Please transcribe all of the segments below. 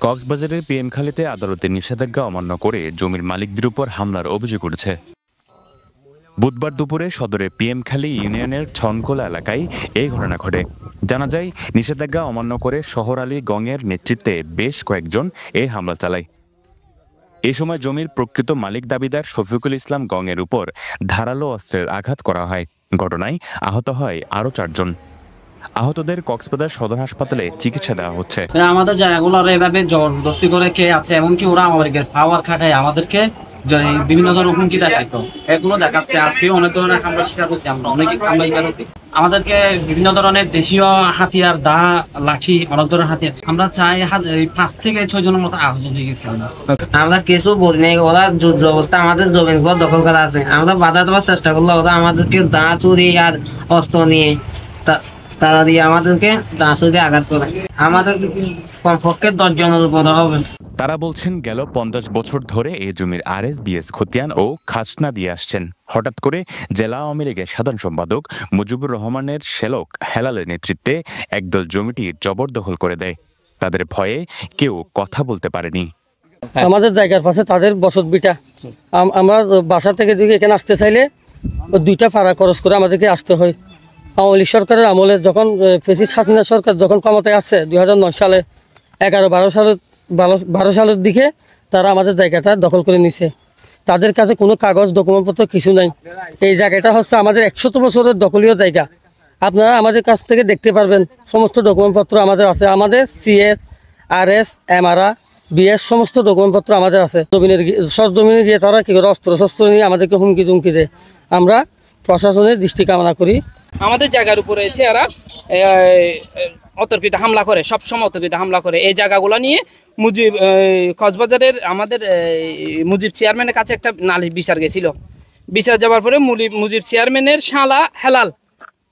কক্সবাজারের পিএমখালীতে আদালতের নিষেধাজ্ঞা অমান্য করে জমির মালিকদের উপর হামলার অভিযোগ উঠেছে। বুধবার দুপুরে সদরের পিএমখালী ইউনিয়নের ছনকোলা এলাকায় এই ঘটনা ঘটে। জানা যায়, নিষেধাজ্ঞা অমান্য করে শহর আলী গংয়ের নেতৃত্বে বেশ কয়েকজন এই হামলা চালায়। এ সময় জমির প্রকৃত মালিক দাবিদার শফিকুল ইসলাম গংয়ের উপর ধারালো অস্ত্রের আঘাত করা হয়। ঘটনায় আহত হয় আরও 4 জন। আহতদের কক্সবাজার সদর হাসপাতালে চিকিৎসা দেওয়া হচ্ছে। আমাদের জায়গাগুলো এভাবে জবরদস্তি করে কে আছে, এমনকি ওরা আমাদেরকে পাওয়ার খাটায় আমাদেরকে বিভিন্ন ধরনের হুমকি দেখাইতো, এগুলো দেখাচ্ছে। আজকে অনেক ধরনের হামলা শিকার করছি আমরা, অনেকে হামলা শিকার করছি। আমাদেরকে বিভিন্ন ধরনের দেশীয় হাতিয়ার, দা, লাঠি, অনেক ধরনের হাতিয়ার। আমরা চাই 5 থেকে 6 জনের মতো আহত হয়ে গেছি। আমরা কিছু বলি নাই, ওরা যুদ্ধ অবস্থা আমাদের জমিগুলো দখল করা আছে। আমরা বাধা দেওয়ার চেষ্টা করলে ওরা আমাদেরকে দা, চুরি আর অস্ত্র নিয়ে তারা দিয়ে আমাদেরকে দা চুরি আঘাত করে। আমাদের কমপক্ষে 10 জনের উপর হবে। তারা বলছেন, গেল 50 বছর ধরে এই জমির RSBS খতিয়ান ও খাজনা দিয়ে আসছেন। হঠাৎ করে জেলা আওয়ামী লীগের সাধারণ সম্পাদক মুজিবুর রহমানের শ্যালক হেলালের নেতৃত্বে একদল জমিটি জবরদখল করে দেয়। তাদের ভয়ে কেউ কথা বলতে পারেনি। আমাদের জায়গার পাশে তাদের বসত বিটা। আমরা বাসা থেকে যদি এখানে আসতে চাইলে 2টা ভাড়া খরচ করে আমাদেরকে আসতে হয়। আওয়ামী লীগ সরকারের আমলে যখন ফ্যাসিস্ট হাসিনা সরকার যখন ক্ষমতায় আসছে 2009 সালে 11-12 সালের দিকে তারা আমাদের জায়গাটা দখল করে নিছে। তাদের কাছে কোনো কাগজ ডকুমেন্টপত্র কিছু নাই। এই জায়গাটা হচ্ছে আমাদের 100 বছরের দখলীয় জায়গা। আপনারা আমাদের কাছ থেকে দেখতে পারবেন, সমস্ত ডকুমেন্টপত্র আমাদের আছে। আমাদের CS, RS, MRA, BS সমস্ত ডকুমেন্টপত্র আমাদের আছে। সরজমিনে গিয়ে তারা কী করে অস্ত্র নিয়ে আমাদেরকে হুমকি দুমকি দেয়। আমরা প্রশাসনের দৃষ্টি কামনা করি। আমাদের জায়গার উপরে এসে এরা অতর্কিত হামলা করে, সবসময় অতর্কিত হামলা করে। এই জায়গাগুলো নিয়ে কক্সবাজারের আমাদের মুজিব চেয়ারম্যানের কাছে একটা নালিশ বিচার গেছিল। বিচার যাওয়ার পরে মুজিব চেয়ারম্যানের শালা হেলাল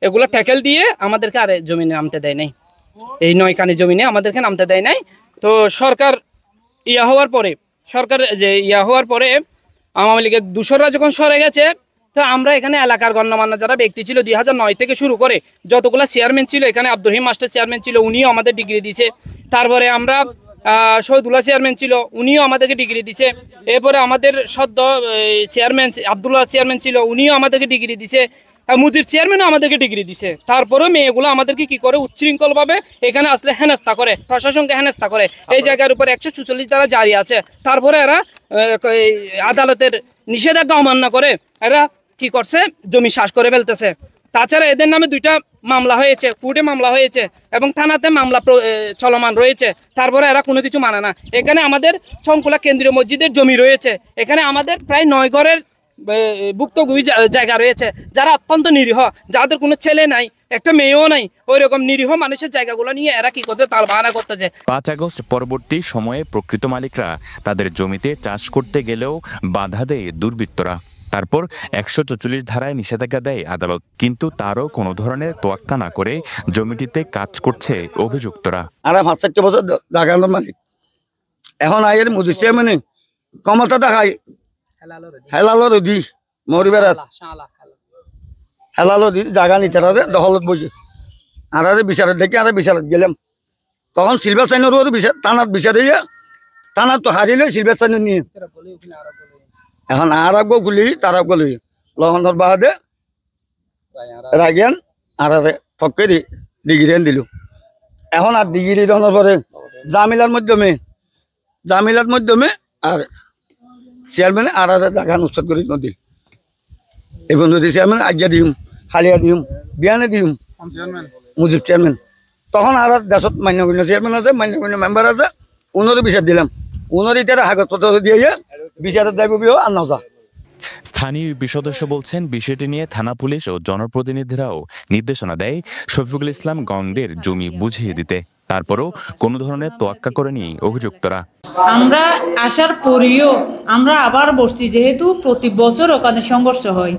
এগুলো ট্যাকেল দিয়ে আমাদেরকে আর জমিনে নামতে দেয় নাই। এই 9 কানি জমিনে আমাদেরকে নামতে দেয় নাই। তো সরকার হওয়ার পরে আওয়ামী লীগের দূষররা যখন সরে গেছে, তো আমরা এখানে এলাকার গণ্যমান্য যারা ব্যক্তি ছিল 2009 থেকে শুরু করে যতগুলো চেয়ারম্যান ছিল, এখানে আব্দুর রহিম মাস্টার চেয়ারম্যান ছিল, উনিও আমাদের ডিগ্রি দিছে। তারপরে আমরা শহীদুল্লাহ চেয়ারম্যান ছিল, উনিও আমাদেরকে ডিগ্রি দিছে। এরপরে আমাদের সদ্য চেয়ারম্যান আব্দুল্লাহ চেয়ারম্যান ছিল, উনিও আমাদেরকে ডিগ্রি দিছে। মুজিব চেয়ারম্যানও আমাদেরকে ডিগ্রি দিছে। তারপরেও মেয়েগুলো আমাদেরকে কি করে উচ্ছৃঙ্খলভাবে এখানে আসলে হেনস্থা করে, প্রশাসনকে হেনস্থা করে। এই জায়গার উপর 144 ধারা জারি আছে। তারপরে এরা আদালতের নিষেধাজ্ঞা অমান্য করে এরা কি করছে, জমি শ্বাস করে ফেলতেছে। তাছাড়া এদের নামে 2টা মামলা হয়েছে, কোর্টে মামলা হয়েছে এবং থানাতে মামলা চলমান রয়েছে। তারপরে এরা কোনো কিছু মানে না। এখানে আমাদের ছনকোলা কেন্দ্রীয় মসজিদের জমি রয়েছে, এখানে আমাদের প্রায় 9 ঘরের ভুক্তভোগী জায়গা রয়েছে, যারা অত্যন্ত নিরীহ, যাদের কোনো ছেলে নাই, একটা মেয়েও নাই, ওই রকম নিরীহ মানুষের জায়গাগুলো নিয়ে এরা কি করতে তার বাহানা করতেছে। 5 আগস্ট পরবর্তী সময়ে প্রকৃত মালিকরা তাদের জমিতে চাষ করতে গেলেও বাধা দেয় দুর্বৃত্তরা। তারপর 144 ধারায় নিষেধাজ্ঞা দেয় আদালত, কিন্তু তারও কোনো ধরনের তোয়াক্কা না করে জমিটিতে কাজ করছে অভিযুক্তরা। আর 5-4 বছর জাগানো মালিক এখন আয়ের মুজিব চেয়ারম্যানে ক্ষমতা দেখায় হেলালর দি মরিবার হেলালর দি জাগা নিতে দখলত বসে। আর বিচারত দেখি আর বিচারত গেলাম, তখন সিলভার সাইনের বিচার থানাত বিচারে থানাত তো হারিলে সিলভার সাইনের নিয়ে এখন আর আগ গুলি তার আগ গুলি লহনের বাদে রাগেন আর পক্ষে ডিগ্রি দিল। এখন আর ডিগ্রি দেওয়ার পরে জামিলার মাধ্যমে আর চেয়ারম্যানে আর জায়গা উচ্ছেদ করে নদীর এবং যদি চেয়ারম্যান আজ্ঞা দিম, হালিয়া দিম, বিয়ানে দিম মুজিব চেয়ারম্যান, তখন আর দেশত মান্যগণ্য চেয়ারম্যান আছে, মান্যগণ্য মেম্বার আছে, উনরে বিচার দিলাম। উনরে তারা কাগজপত্র দিয়ে বিচারের দাবি আর না। স্থানীয় ইউপি সদস্য বলছেন, বিষয়টি নিয়ে থানা পুলিশ ও জনপ্রতিনিধিরাও নির্দেশনা দেয় শফিকুল ইসলাম গংদের জমি বুঝিয়ে দিতে। তারপরও কোনো ধরনের তোয়াক্কা করেনি অভিযুক্তরা। আমরা আসার পরেও আমরা আবার বসছি, যেহেতু প্রতি বছর ওখানে সংঘর্ষ হয়।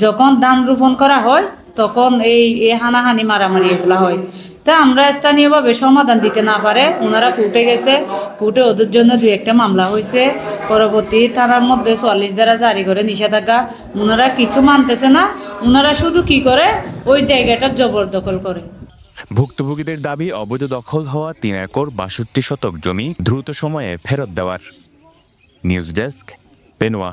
যখন ধান রোপণ করা হয় তখন এই হানাহানি মারামারি এগুলা হয়। তা আমরা স্থানীয়ভাবে সমাধান দিতে না পারে ওনারা কোর্টে গেছে, কোর্টে ওদের জন্য 2-1টা মামলা হয়েছে। পরবর্তী থানার মধ্যে 44 ধারা জারি করে নিষেধাজ্ঞা। ওনারা কিছু মানতেছে না, ওনারা শুধু কি করে ওই জায়গাটা জবরদখল করে। ভুক্তভোগীদের দাবি অবৈধ দখল হওয়া 3 একর 62 শতক জমি দ্রুত সময়ে ফেরত দেওয়ার। News desk, পেনুয়া।